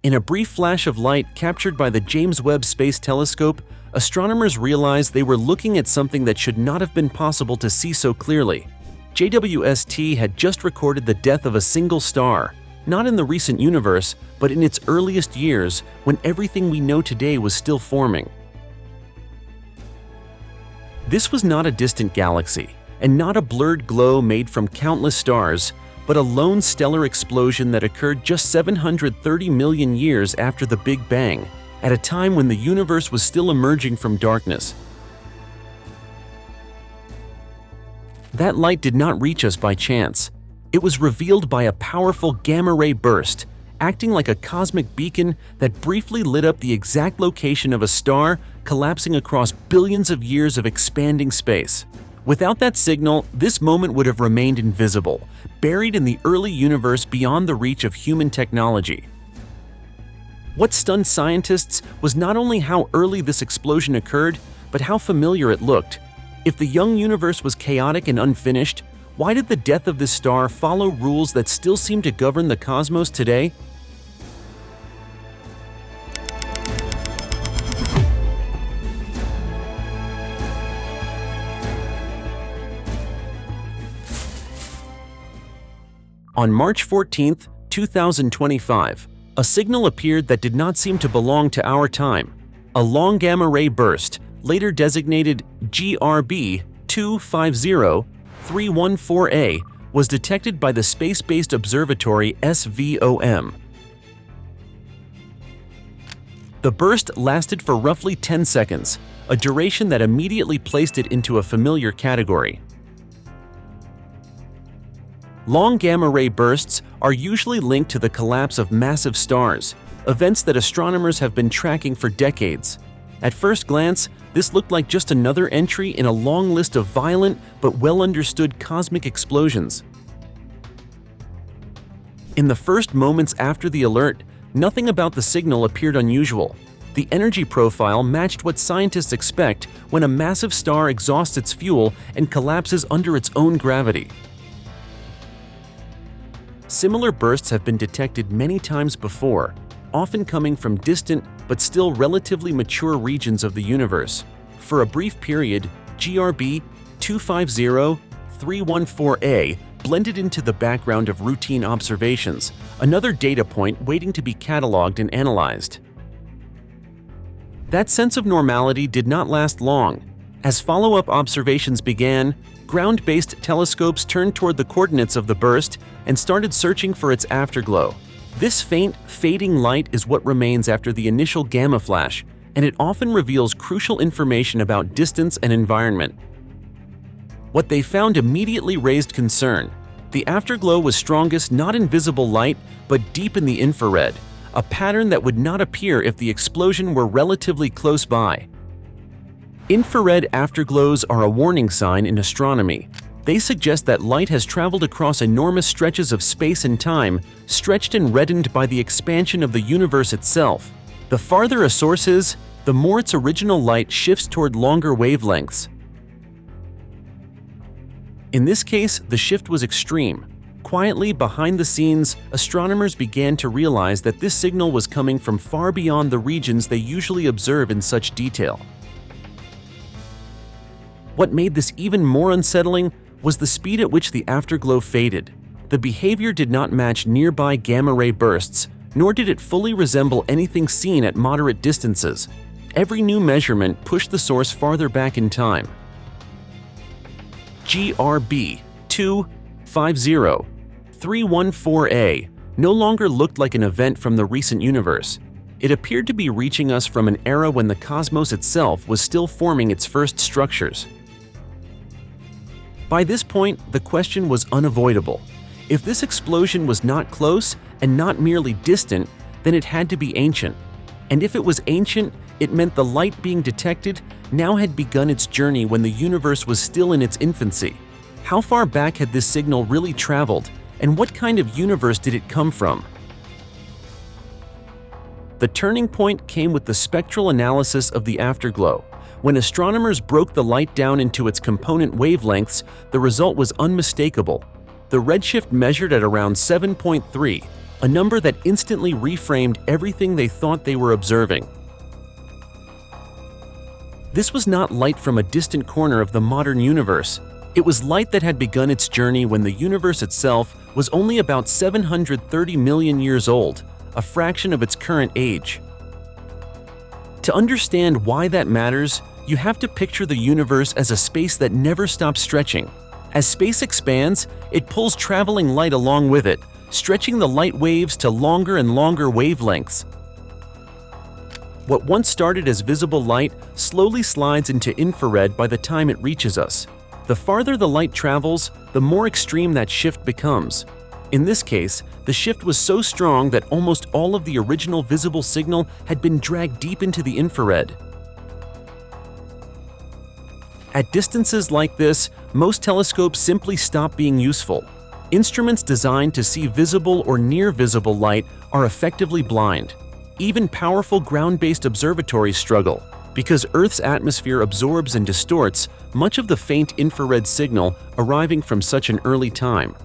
In a brief flash of light captured by the James Webb Space Telescope, astronomers realized they were looking at something that should not have been possible to see so clearly. JWST had just recorded the death of a single star, not in the recent universe, but in its earliest years, when everything we know today was still forming. This was not a distant galaxy, and not a blurred glow made from countless stars, but a lone stellar explosion that occurred just 730 million years after the Big Bang, at a time when the universe was still emerging from darkness. That light did not reach us by chance. It was revealed by a powerful gamma-ray burst, acting like a cosmic beacon that briefly lit up the exact location of a star collapsing across billions of years of expanding space. Without that signal, this moment would have remained invisible, buried in the early universe beyond the reach of human technology. What stunned scientists was not only how early this explosion occurred, but how familiar it looked. If the young universe was chaotic and unfinished, why did the death of this star follow rules that still seem to govern the cosmos today? On March 14, 2025, a signal appeared that did not seem to belong to our time. A long gamma-ray burst, later designated GRB 250314A, was detected by the space-based observatory SVOM. The burst lasted for roughly 10 seconds, a duration that immediately placed it into a familiar category. Long gamma-ray bursts are usually linked to the collapse of massive stars, events that astronomers have been tracking for decades. At first glance, this looked like just another entry in a long list of violent but well-understood cosmic explosions. In the first moments after the alert, nothing about the signal appeared unusual. The energy profile matched what scientists expect when a massive star exhausts its fuel and collapses under its own gravity. Similar bursts have been detected many times before, often coming from distant but still relatively mature regions of the universe. For a brief period, GRB 250314A blended into the background of routine observations, another data point waiting to be cataloged and analyzed. That sense of normality did not last long. As follow-up observations began, ground-based telescopes turned toward the coordinates of the burst and started searching for its afterglow. This faint, fading light is what remains after the initial gamma flash, and it often reveals crucial information about distance and environment. What they found immediately raised concern. The afterglow was strongest not in visible light, but deep in the infrared, a pattern that would not appear if the explosion were relatively close by. Infrared afterglows are a warning sign in astronomy. They suggest that light has traveled across enormous stretches of space and time, stretched and reddened by the expansion of the universe itself. The farther a source is, the more its original light shifts toward longer wavelengths. In this case, the shift was extreme. Quietly, behind the scenes, astronomers began to realize that this signal was coming from far beyond the regions they usually observe in such detail. What made this even more unsettling was the speed at which the afterglow faded. The behavior did not match nearby gamma-ray bursts, nor did it fully resemble anything seen at moderate distances. Every new measurement pushed the source farther back in time. GRB 250314A no longer looked like an event from the recent universe. It appeared to be reaching us from an era when the cosmos itself was still forming its first structures. By this point, the question was unavoidable. If this explosion was not close and not merely distant, then it had to be ancient. And if it was ancient, it meant the light being detected now had begun its journey when the universe was still in its infancy. How far back had this signal really traveled, and what kind of universe did it come from? The turning point came with the spectral analysis of the afterglow. When astronomers broke the light down into its component wavelengths, the result was unmistakable. The redshift measured at around 7.3, a number that instantly reframed everything they thought they were observing. This was not light from a distant corner of the modern universe. It was light that had begun its journey when the universe itself was only about 730 million years old, a fraction of its current age. To understand why that matters, you have to picture the universe as a space that never stops stretching. As space expands, it pulls traveling light along with it, stretching the light waves to longer and longer wavelengths. What once started as visible light slowly slides into infrared by the time it reaches us. The farther the light travels, the more extreme that shift becomes. In this case, the shift was so strong that almost all of the original visible signal had been dragged deep into the infrared. At distances like this, most telescopes simply stop being useful. Instruments designed to see visible or near-visible light are effectively blind. Even powerful ground-based observatories struggle, because Earth's atmosphere absorbs and distorts much of the faint infrared signal arriving from such an early time.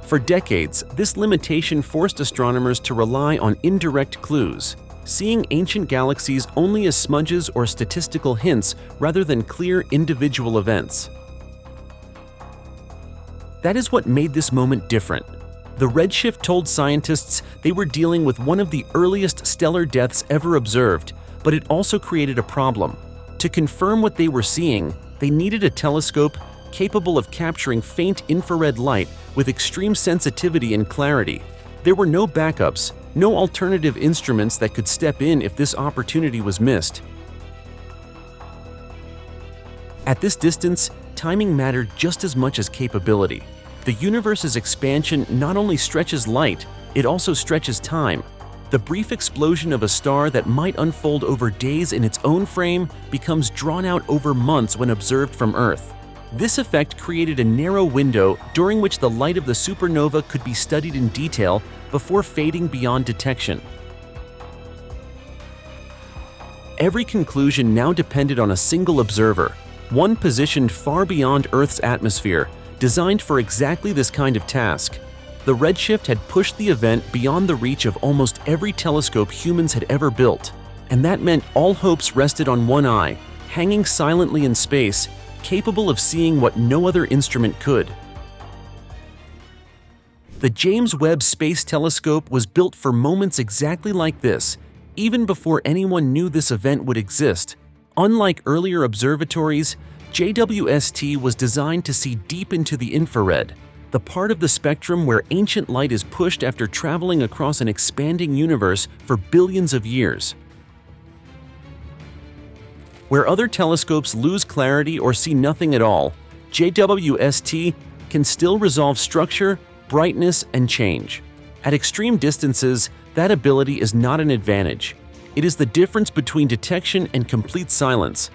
For decades, this limitation forced astronomers to rely on indirect clues, seeing ancient galaxies only as smudges or statistical hints rather than clear individual events. That is what made this moment different. The redshift told scientists they were dealing with one of the earliest stellar deaths ever observed, but it also created a problem. To confirm what they were seeing, they needed a telescope capable of capturing faint infrared light with extreme sensitivity and clarity. There were no backups, no alternative instruments that could step in if this opportunity was missed. At this distance, timing mattered just as much as capability. The universe's expansion not only stretches light, it also stretches time. The brief explosion of a star that might unfold over days in its own frame becomes drawn out over months when observed from Earth. This effect created a narrow window during which the light of the supernova could be studied in detail before fading beyond detection. Every conclusion now depended on a single observer, one positioned far beyond Earth's atmosphere, designed for exactly this kind of task. The redshift had pushed the event beyond the reach of almost every telescope humans had ever built, and that meant all hopes rested on one eye, hanging silently in space, capable of seeing what no other instrument could. The James Webb Space Telescope was built for moments exactly like this, even before anyone knew this event would exist. Unlike earlier observatories, JWST was designed to see deep into the infrared, the part of the spectrum where ancient light is pushed after traveling across an expanding universe for billions of years. Where other telescopes lose clarity or see nothing at all, JWST can still resolve structure, brightness, and change. At extreme distances, that ability is not an advantage. It is the difference between detection and complete silence.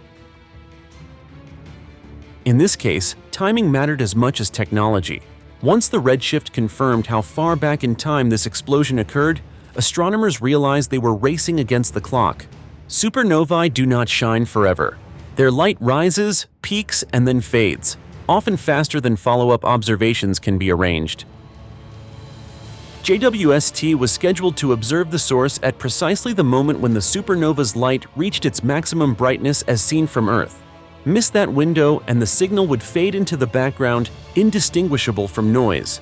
In this case, timing mattered as much as technology. Once the redshift confirmed how far back in time this explosion occurred, astronomers realized they were racing against the clock. Supernovae do not shine forever. Their light rises, peaks, and then fades, often faster than follow-up observations can be arranged. JWST was scheduled to observe the source at precisely the moment when the supernova's light reached its maximum brightness as seen from Earth. Miss that window and the signal would fade into the background, indistinguishable from noise.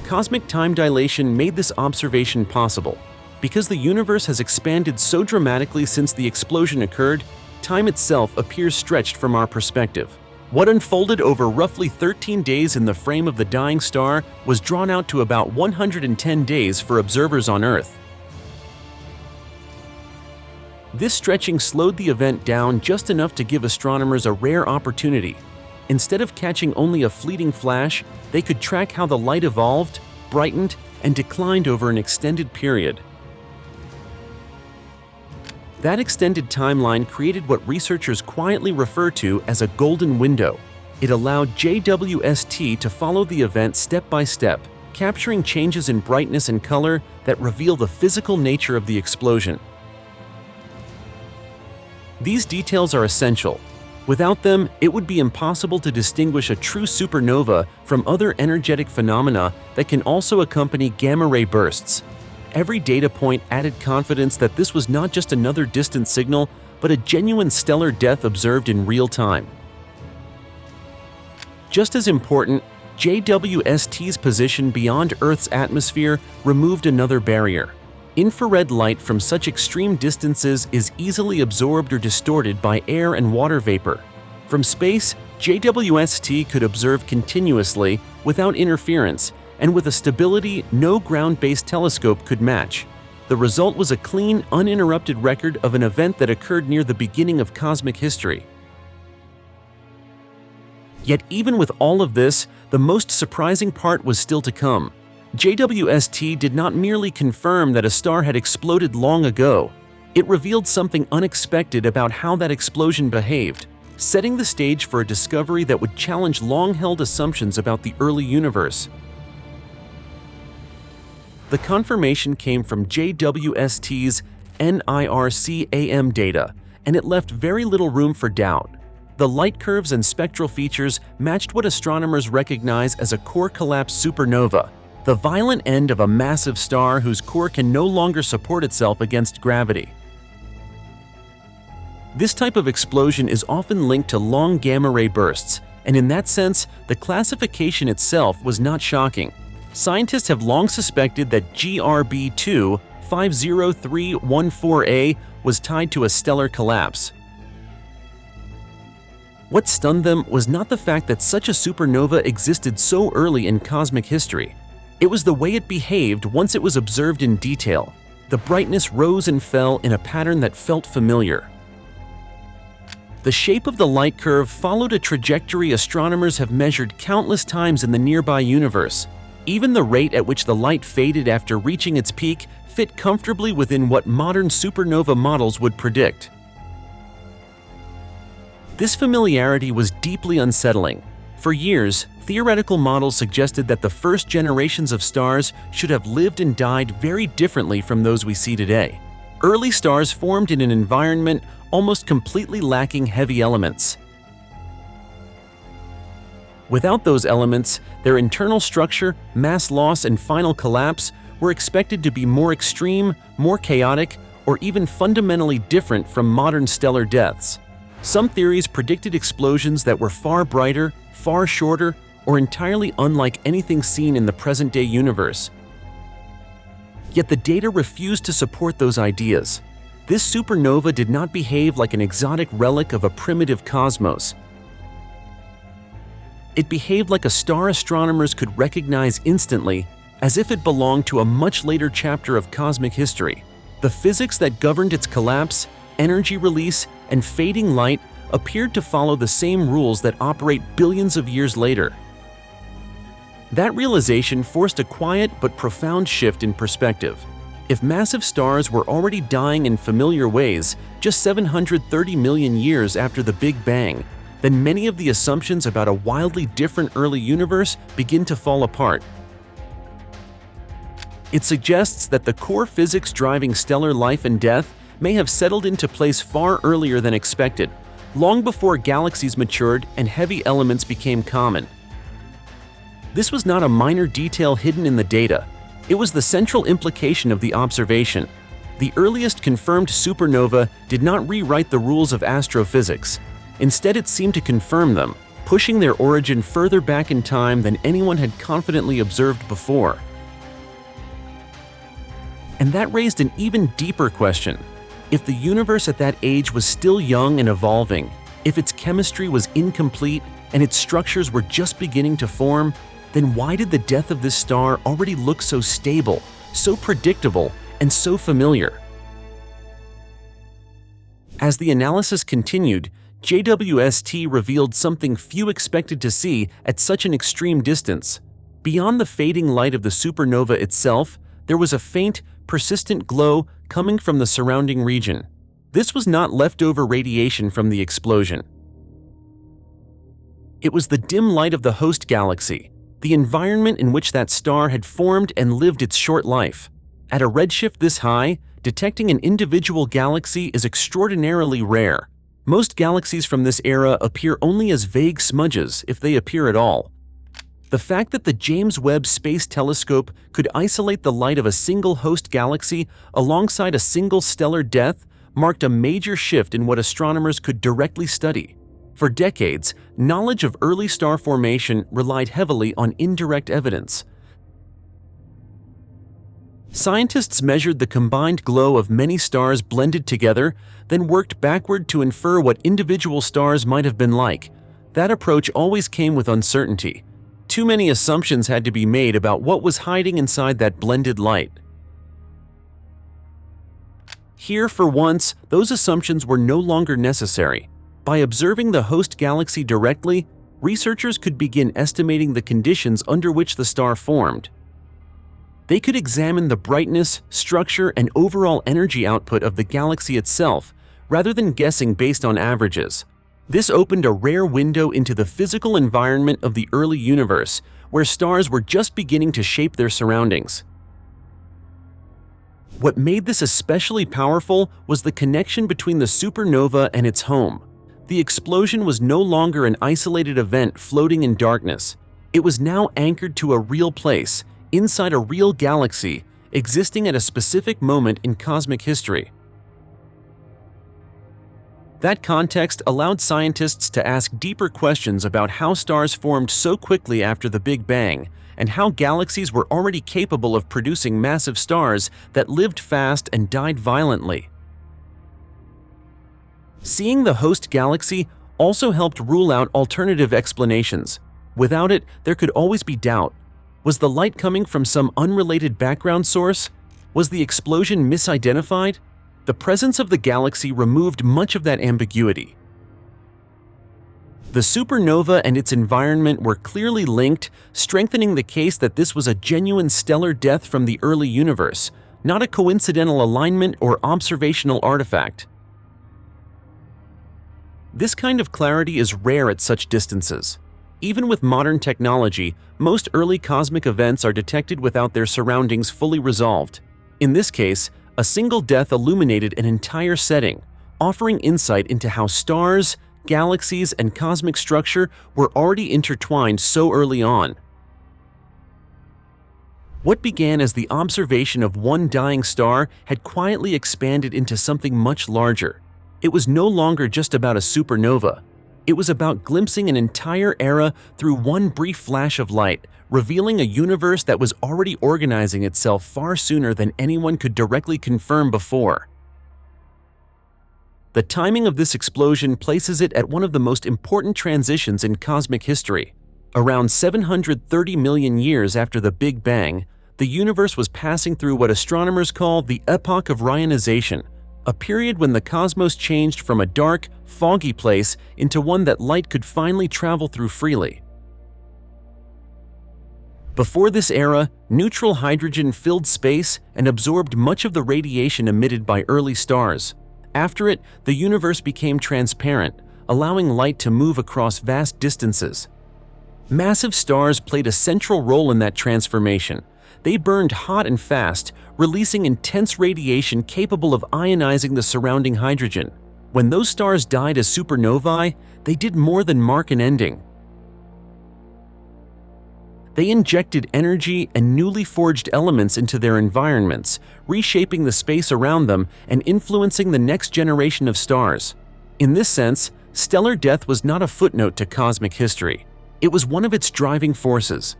Cosmic time dilation made this observation possible. Because the universe has expanded so dramatically since the explosion occurred, time itself appears stretched from our perspective. What unfolded over roughly 13 days in the frame of the dying star was drawn out to about 110 days for observers on Earth. This stretching slowed the event down just enough to give astronomers a rare opportunity. Instead of catching only a fleeting flash, they could track how the light evolved, brightened, and declined over an extended period. That extended timeline created what researchers quietly refer to as a golden window. It allowed JWST to follow the event step by step, capturing changes in brightness and color that reveal the physical nature of the explosion. These details are essential. Without them, it would be impossible to distinguish a true supernova from other energetic phenomena that can also accompany gamma-ray bursts. Every data point added confidence that this was not just another distant signal, but a genuine stellar death observed in real time. Just as important, JWST's position beyond Earth's atmosphere removed another barrier. Infrared light from such extreme distances is easily absorbed or distorted by air and water vapor. From space, JWST could observe continuously without interference and with a stability no ground-based telescope could match. The result was a clean, uninterrupted record of an event that occurred near the beginning of cosmic history. Yet even with all of this, the most surprising part was still to come. JWST did not merely confirm that a star had exploded long ago. It revealed something unexpected about how that explosion behaved, setting the stage for a discovery that would challenge long-held assumptions about the early universe. The confirmation came from JWST's NIRC-AM data, and it left very little room for doubt. The light curves and spectral features matched what astronomers recognize as a core collapse supernova, the violent end of a massive star whose core can no longer support itself against gravity. This type of explosion is often linked to long gamma-ray bursts, and in that sense, the classification itself was not shocking. Scientists have long suspected that GRB2 50314A was tied to a stellar collapse. What stunned them was not the fact that such a supernova existed so early in cosmic history. It was the way it behaved once it was observed in detail. The brightness rose and fell in a pattern that felt familiar. The shape of the light curve followed a trajectory astronomers have measured countless times in the nearby universe. Even the rate at which the light faded after reaching its peak fit comfortably within what modern supernova models would predict. This familiarity was deeply unsettling. For years, theoretical models suggested that the first generations of stars should have lived and died very differently from those we see today. Early stars formed in an environment almost completely lacking heavy elements. Without those elements, their internal structure, mass loss, and final collapse were expected to be more extreme, more chaotic, or even fundamentally different from modern stellar deaths. Some theories predicted explosions that were far brighter, far shorter, or entirely unlike anything seen in the present-day universe. Yet the data refused to support those ideas. This supernova did not behave like an exotic relic of a primitive cosmos. It behaved like a star astronomers could recognize instantly, as if it belonged to a much later chapter of cosmic history. The physics that governed its collapse, energy release, and fading light appeared to follow the same rules that operate billions of years later. That realization forced a quiet but profound shift in perspective. If massive stars were already dying in familiar ways just 730 million years after the Big Bang, then many of the assumptions about a wildly different early universe begin to fall apart. It suggests that the core physics driving stellar life and death may have settled into place far earlier than expected, long before galaxies matured and heavy elements became common. This was not a minor detail hidden in the data. It was the central implication of the observation. The earliest confirmed supernova did not rewrite the rules of astrophysics. Instead, it seemed to confirm them, pushing their origin further back in time than anyone had confidently observed before. And that raised an even deeper question. If the universe at that age was still young and evolving, if its chemistry was incomplete and its structures were just beginning to form, then why did the death of this star already look so stable, so predictable, and so familiar? As the analysis continued, JWST revealed something few expected to see at such an extreme distance. Beyond the fading light of the supernova itself, there was a faint, persistent glow coming from the surrounding region. This was not leftover radiation from the explosion. It was the dim light of the host galaxy, the environment in which that star had formed and lived its short life. At a redshift this high, detecting an individual galaxy is extraordinarily rare. Most galaxies from this era appear only as vague smudges, if they appear at all. The fact that the James Webb Space Telescope could isolate the light of a single host galaxy alongside a single stellar death marked a major shift in what astronomers could directly study. For decades, knowledge of early star formation relied heavily on indirect evidence. Scientists measured the combined glow of many stars blended together, then worked backward to infer what individual stars might have been like. That approach always came with uncertainty. Too many assumptions had to be made about what was hiding inside that blended light. Here, for once, those assumptions were no longer necessary. By observing the host galaxy directly, researchers could begin estimating the conditions under which the star formed. They could examine the brightness, structure, and overall energy output of the galaxy itself, rather than guessing based on averages. This opened a rare window into the physical environment of the early universe, where stars were just beginning to shape their surroundings. What made this especially powerful was the connection between the supernova and its home. The explosion was no longer an isolated event floating in darkness. It was now anchored to a real place, inside a real galaxy, existing at a specific moment in cosmic history. That context allowed scientists to ask deeper questions about how stars formed so quickly after the Big Bang, and how galaxies were already capable of producing massive stars that lived fast and died violently. Seeing the host galaxy also helped rule out alternative explanations. Without it, there could always be doubt. Was the light coming from some unrelated background source? Was the explosion misidentified? The presence of the galaxy removed much of that ambiguity. The supernova and its environment were clearly linked, strengthening the case that this was a genuine stellar death from the early universe, not a coincidental alignment or observational artifact. This kind of clarity is rare at such distances. Even with modern technology, most early cosmic events are detected without their surroundings fully resolved. In this case, a single death illuminated an entire setting, offering insight into how stars, galaxies, and cosmic structure were already intertwined so early on. What began as the observation of one dying star had quietly expanded into something much larger. It was no longer just about a supernova. It was about glimpsing an entire era through one brief flash of light, revealing a universe that was already organizing itself far sooner than anyone could directly confirm before. The timing of this explosion places it at one of the most important transitions in cosmic history. Around 730 million years after the Big Bang, the universe was passing through what astronomers call the epoch of Reionization, a period when the cosmos changed from a dark, foggy place into one that light could finally travel through freely. Before this era, neutral hydrogen filled space and absorbed much of the radiation emitted by early stars. After it, the universe became transparent, allowing light to move across vast distances. Massive stars played a central role in that transformation. They burned hot and fast, releasing intense radiation capable of ionizing the surrounding hydrogen. When those stars died as supernovae, they did more than mark an ending. They injected energy and newly forged elements into their environments, reshaping the space around them and influencing the next generation of stars. In this sense, stellar death was not a footnote to cosmic history. It was one of its driving forces.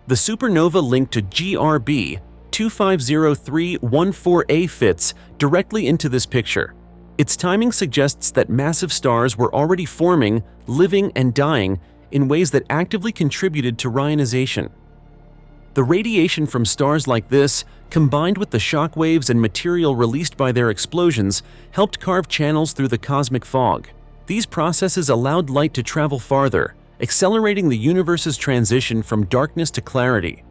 The supernova linked to GRB 250314a fits directly into this picture. Its timing suggests that massive stars were already forming, living, and dying in ways that actively contributed to Reionization. The radiation from stars like this, combined with the shock waves and material released by their explosions, helped carve channels through the cosmic fog. These processes allowed light to travel farther, accelerating the universe's transition from darkness to clarity.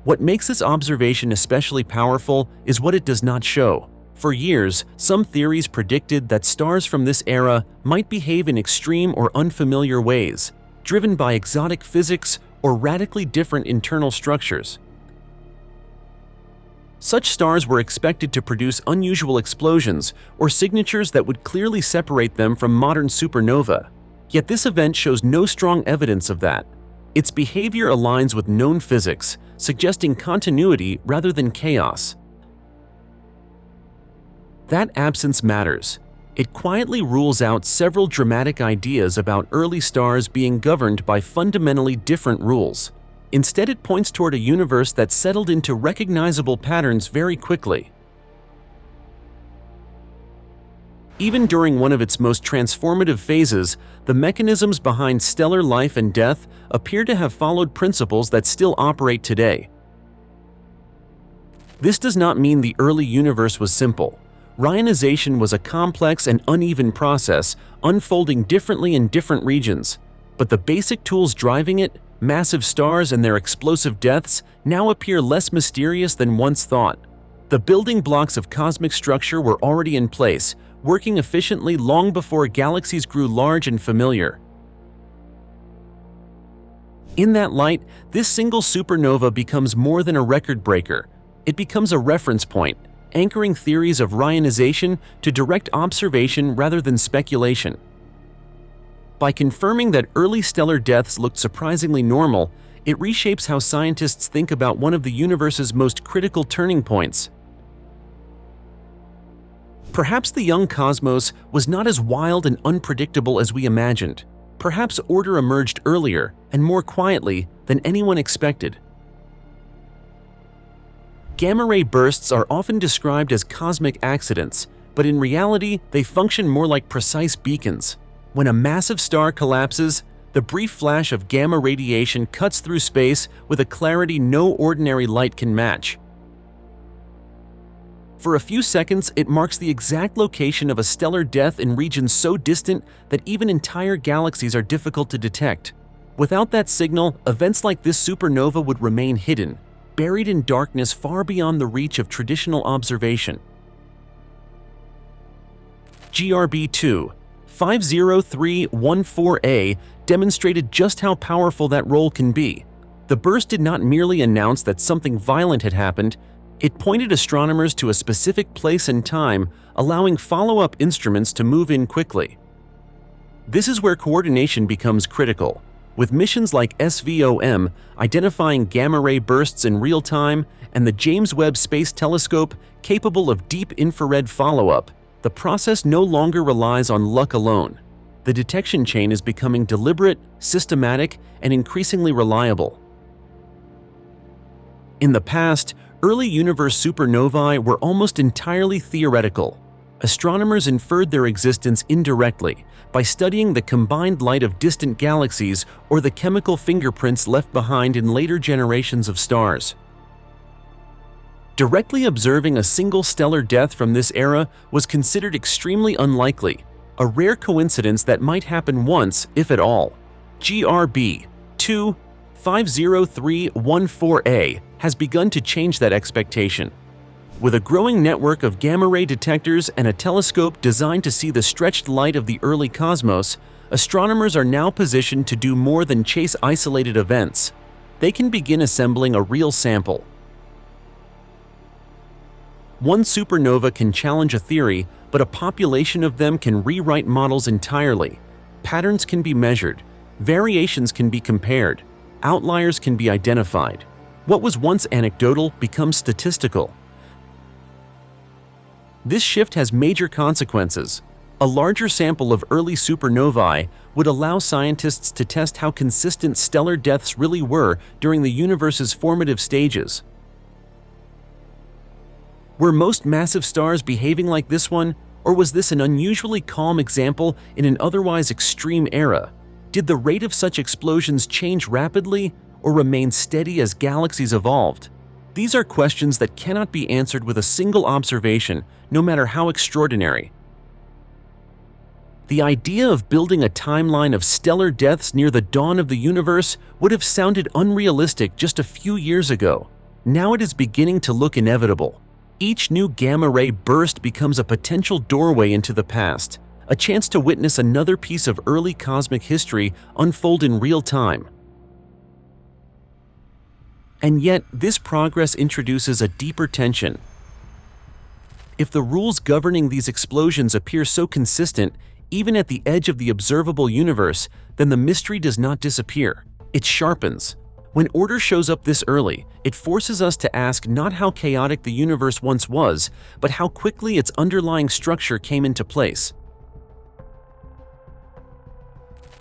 What makes this observation especially powerful is what it does not show. For years, some theories predicted that stars from this era might behave in extreme or unfamiliar ways, driven by exotic physics or radically different internal structures. Such stars were expected to produce unusual explosions or signatures that would clearly separate them from modern supernova. Yet this event shows no strong evidence of that. Its behavior aligns with known physics, suggesting continuity rather than chaos. That absence matters. It quietly rules out several dramatic ideas about early stars being governed by fundamentally different rules. Instead, it points toward a universe that settled into recognizable patterns very quickly. Even during one of its most transformative phases, the mechanisms behind stellar life and death appear to have followed principles that still operate today. This does not mean the early universe was simple. Reionization was a complex and uneven process, unfolding differently in different regions. But the basic tools driving it, massive stars and their explosive deaths, now appear less mysterious than once thought. The building blocks of cosmic structure were already in place, working efficiently long before galaxies grew large and familiar. In that light, this single supernova becomes more than a record breaker. It becomes a reference point, anchoring theories of reionization to direct observation rather than speculation. By confirming that early stellar deaths looked surprisingly normal, it reshapes how scientists think about one of the universe's most critical turning points. Perhaps the young cosmos was not as wild and unpredictable as we imagined. Perhaps order emerged earlier and more quietly than anyone expected. Gamma-ray bursts are often described as cosmic accidents, but in reality, they function more like precise beacons. When a massive star collapses, the brief flash of gamma radiation cuts through space with a clarity no ordinary light can match. For a few seconds, it marks the exact location of a stellar death in regions so distant that even entire galaxies are difficult to detect. Without that signal, events like this supernova would remain hidden, buried in darkness far beyond the reach of traditional observation. GRB2 50314A demonstrated just how powerful that role can be. The burst did not merely announce that something violent had happened, it pointed astronomers to a specific place and time, allowing follow-up instruments to move in quickly. This is where coordination becomes critical. With missions like SVOM identifying gamma-ray bursts in real time and the James Webb Space Telescope capable of deep infrared follow-up, the process no longer relies on luck alone. The detection chain is becoming deliberate, systematic, and increasingly reliable. In the past, early universe supernovae were almost entirely theoretical. Astronomers inferred their existence indirectly by studying the combined light of distant galaxies or the chemical fingerprints left behind in later generations of stars. Directly observing a single stellar death from this era was considered extremely unlikely, a rare coincidence that might happen once, if at all. GRB 2-50314A has begun to change that expectation. With a growing network of gamma-ray detectors and a telescope designed to see the stretched light of the early cosmos, astronomers are now positioned to do more than chase isolated events. They can begin assembling a real sample. One supernova can challenge a theory, but a population of them can rewrite models entirely. Patterns can be measured, variations can be compared, outliers can be identified. What was once anecdotal becomes statistical. This shift has major consequences. A larger sample of early supernovae would allow scientists to test how consistent stellar deaths really were during the universe's formative stages. Were most massive stars behaving like this one, or was this an unusually calm example in an otherwise extreme era? Did the rate of such explosions change rapidly, or remain steady as galaxies evolved? These are questions that cannot be answered with a single observation, no matter how extraordinary. The idea of building a timeline of stellar deaths near the dawn of the universe would have sounded unrealistic just a few years ago. Now it is beginning to look inevitable. Each new gamma-ray burst becomes a potential doorway into the past, a chance to witness another piece of early cosmic history unfold in real time. And yet, this progress introduces a deeper tension. If the rules governing these explosions appear so consistent, even at the edge of the observable universe, then the mystery does not disappear. It sharpens. When order shows up this early, it forces us to ask not how chaotic the universe once was, but how quickly its underlying structure came into place.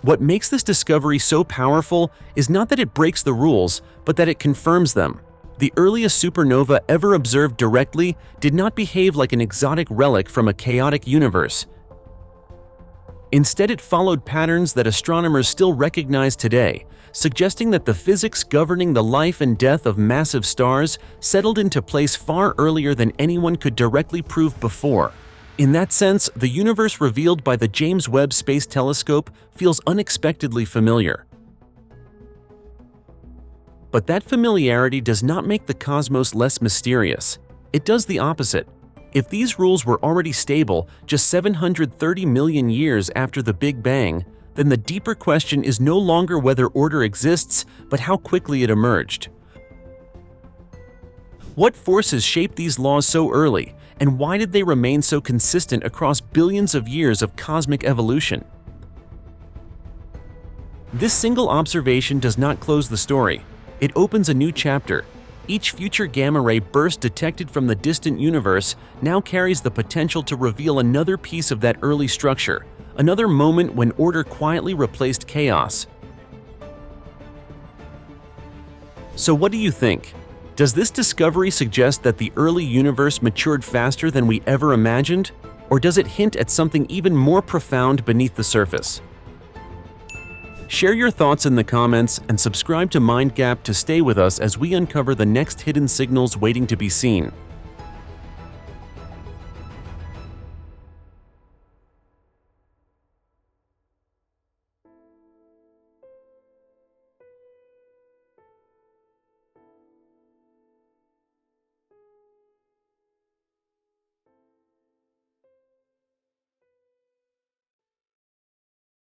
What makes this discovery so powerful is not that it breaks the rules, but that it confirms them. The earliest supernova ever observed directly did not behave like an exotic relic from a chaotic universe. Instead, it followed patterns that astronomers still recognize today, suggesting that the physics governing the life and death of massive stars settled into place far earlier than anyone could directly prove before. In that sense, the universe revealed by the James Webb Space Telescope feels unexpectedly familiar. But that familiarity does not make the cosmos less mysterious. It does the opposite. If these rules were already stable just 730 million years after the Big Bang, then the deeper question is no longer whether order exists, but how quickly it emerged. What forces shaped these laws so early, and why did they remain so consistent across billions of years of cosmic evolution? This single observation does not close the story. It opens a new chapter. Each future gamma-ray burst detected from the distant universe now carries the potential to reveal another piece of that early structure, another moment when order quietly replaced chaos. So what do you think? Does this discovery suggest that the early universe matured faster than we ever imagined? Or does it hint at something even more profound beneath the surface? Share your thoughts in the comments and subscribe to MindGap to stay with us as we uncover the next hidden signals waiting to be seen.